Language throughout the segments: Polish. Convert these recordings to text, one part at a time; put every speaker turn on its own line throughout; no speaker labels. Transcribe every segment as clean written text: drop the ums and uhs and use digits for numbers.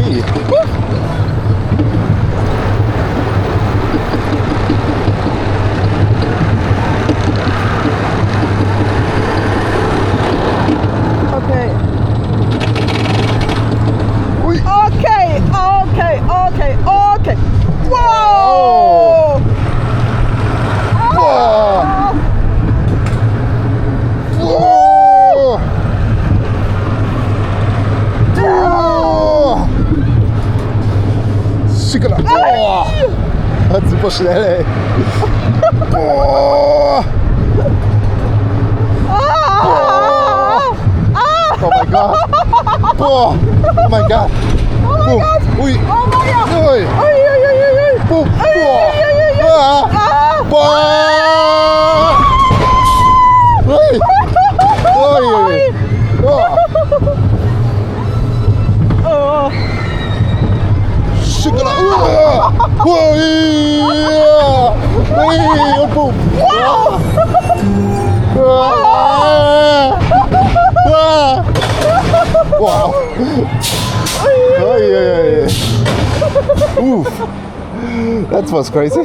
Hey.
Okay.
Ui.
Okay. Whoa!
Wow. Schickala. Oh. Hat super schnell, ey. Oh. Oh mein Gott. Boah. Oh mein Gott. Boom. Ui.
Oh my God!
Ui. Boom. Boah. Boah. Ui. Ui. Boah. Schickala. Ui. Ui. Und boom. Wow. Oof. That was crazy.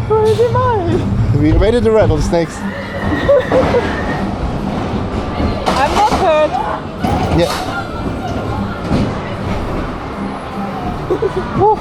Crazy mind.
We raided the rattlesnakes.
I'm not hurt.
Yeah. Woo.